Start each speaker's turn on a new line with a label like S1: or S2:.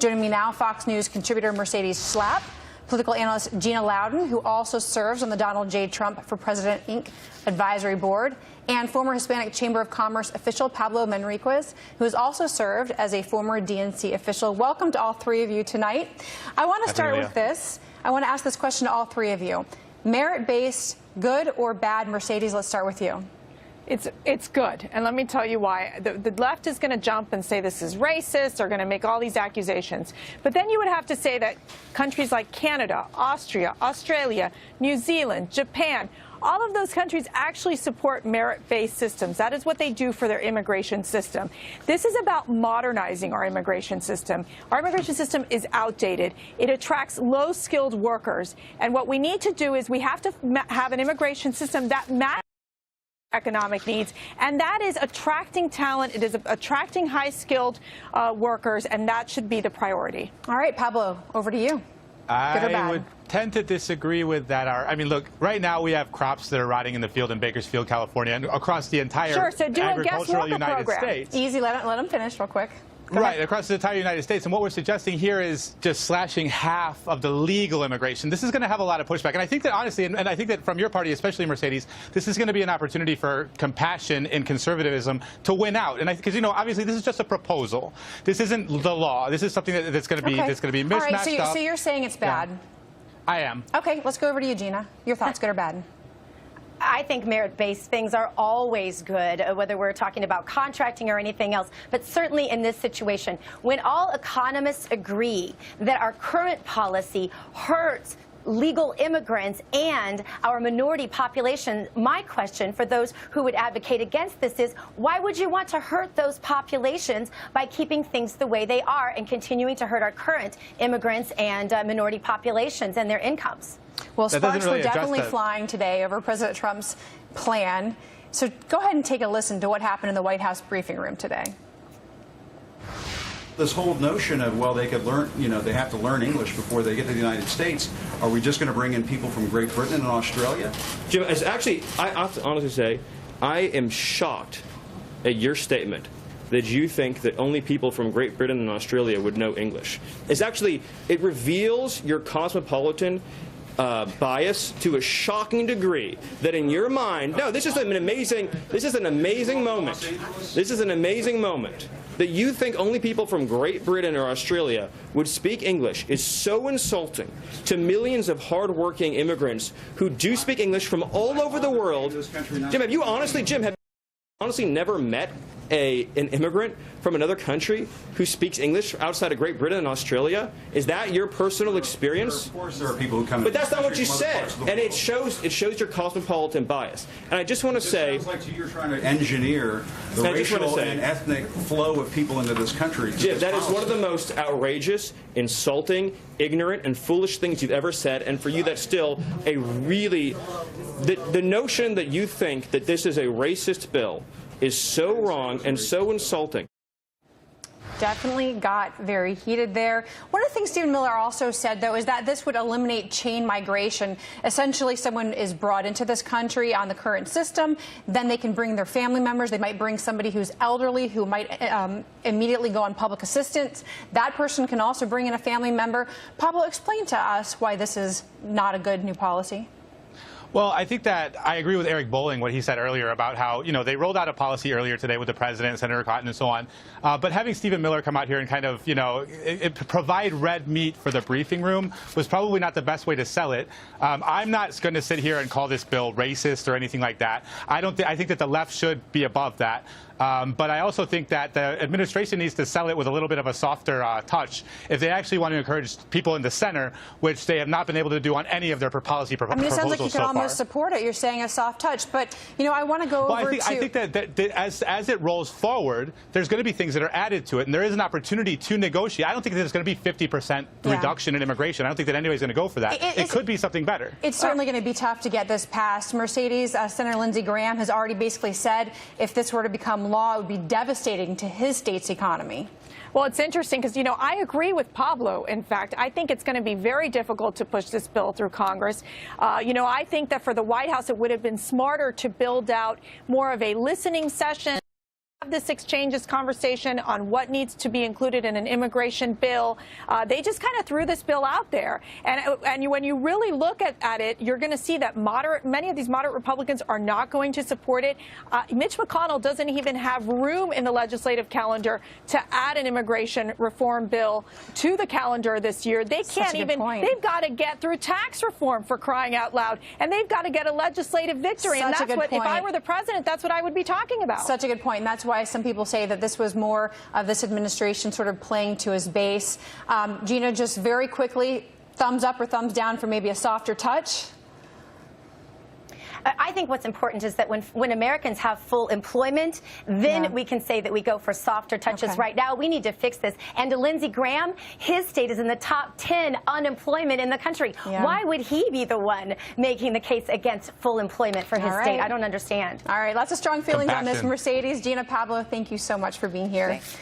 S1: Joining me now, Fox News contributor Mercedes Schlapp, political analyst Gina Loudon, who also serves on the Donald J. Trump for President, Inc. Advisory Board, and former Hispanic Chamber of Commerce official Pablo Manriquez, who has also served as a former DNC official. Welcome to all three of you tonight. I want to start with this. I want to ask this question to all three of you. Merit-based, good or bad? Mercedes, let's start with you.
S2: It's good, and let me tell you why. The left is going to jump and say this is racist. They're going to make all these accusations. But then you would have to say that countries like Canada, Austria, Australia, New Zealand, Japan, all of those countries actually support merit-based systems. That is what they do for their immigration system. This is about modernizing our immigration system. Our immigration system is outdated. It attracts low-skilled workers. And what we need to do is we have to have an immigration system that matches economic needs, and that is attracting talent. It is attracting high-skilled workers, and that should be the priority.
S1: All right, Pablo, over to you.
S3: I would tend to disagree with that. I mean, look, right now we have crops that are rotting in the field in Bakersfield, California, and across the entire agricultural United States.
S1: Easy, let him finish real quick.
S3: Right, across the entire United States. And what we're suggesting here is just slashing half of the legal immigration. This is going to have a lot of pushback. And I think that, honestly, and I think that from your party, especially Mercedes, this is going to be an opportunity for compassion and conservatism to win out. And because, you know, obviously this is just a proposal. This isn't the law. This is something that's going to be mismatched.
S1: All right, so you're saying it's bad.
S3: Yeah. I am.
S1: Okay, let's go over to you, Gina. Your thoughts, good or bad?
S4: I think merit-based things are always good, whether we're talking about contracting or anything else. But certainly in this situation, when all economists agree that our current policy hurts legal immigrants and our minority population, my question for those who would advocate against this is, why would you want to hurt those populations by keeping things the way they are and continuing to hurt our current immigrants and minority populations and their incomes?
S1: Well, sparks were definitely flying today over President Trump's plan. So go ahead and take a listen to what happened in the White House briefing room today.
S5: This whole notion of, well, they could learn, you know, they have to learn English before they get to the United States. Are we just going to bring in people from Great Britain and Australia?
S6: Jim, actually, I have to honestly say, I am shocked at your statement that you think that only people from Great Britain and Australia would know English. It's actually, it reveals your cosmopolitan bias to a shocking degree that in your mind, no, this is an amazing moment. This is an amazing moment. That you think only people from Great Britain or Australia would speak English is so insulting to millions of hardworking immigrants who do speak English from all over the world. Jim, have you honestly never met an immigrant from another country who speaks English outside of Great Britain and Australia? Is that your personal experience?
S5: Of course there are people who come.
S6: But that's not what you said, and it shows your cosmopolitan bias. And I just want to say,
S5: it sounds like you're trying to engineer the racial and ethnic flow of people into this country.
S6: Jim, that is one of the most outrageous, insulting, ignorant, and foolish things you've ever said. And for you, that's still a really the notion that you think that this is a racist bill is so wrong and so insulting.
S1: Definitely got very heated there. One of the things Stephen Miller also said, though, is that this would eliminate chain migration. Essentially, someone is brought into this country on the current system, then they can bring their family members. They might bring somebody who's elderly, who might immediately go on public assistance. That person can also bring in a family member. Pablo, explain to us why this is not a good new policy.
S3: Well, I think that I agree with Eric Bolling, what he said earlier about how, you know, they rolled out a policy earlier today with the president, Senator Cotton, and so on. But having Stephen Miller come out here and kind of, you know, provide red meat for the briefing room was probably not the best way to sell it. I'm not going to sit here and call this bill racist or anything like that. I think that the left should be above that. But I also think that the administration needs to sell it with a little bit of a softer touch if they actually want to encourage people in the center, which they have not been able to do on any of their policy proposals so far.
S1: It sounds like you could almost support it. You're saying a soft touch. But, you know, I want to go over to...
S3: I think that as it rolls forward, there's going to be things that are added to it, and there is an opportunity to negotiate. I don't think there's going to be 50% reduction in immigration. I don't think that anybody's going to go for that. It could be something better.
S1: It's certainly going to be tough to get this passed. Mercedes, Senator Lindsey Graham has already basically said if this were to become law, it would be devastating to his state's economy.
S2: Well, it's interesting because, you know, I agree with Pablo. In fact, I think it's going to be very difficult to push this bill through Congress. You know, I think that for the White House, it would have been smarter to build out more of a listening session. This exchange, this conversation on what needs to be included in an immigration bill. They just kind of threw this bill out there. And when you really look at it, you're going to see that many of these moderate Republicans are not going to support it. Mitch McConnell doesn't even have room in the legislative calendar to add an immigration reform bill to the calendar this year. They can't even, they've got to get through tax reform, for crying out loud, and they've got to get a legislative victory. And that's what, if I were the president, that's what I would be talking about.
S1: Such a good point. And that's why some people say that this was more of this administration sort of playing to his base. Gina, just very quickly, thumbs up or thumbs down for maybe a softer touch?
S4: I think what's important is that when Americans have full employment, then we can say that we go for softer touches. Right now, we need to fix this. And to Lindsey Graham, his state is in the top 10 unemployment in the country. Why would he be the one making the case against full employment for his state? I don't understand.
S1: All right, lots of strong feelings on this. Mercedes, Gina, Pablo, thank you so much for being here. Thanks.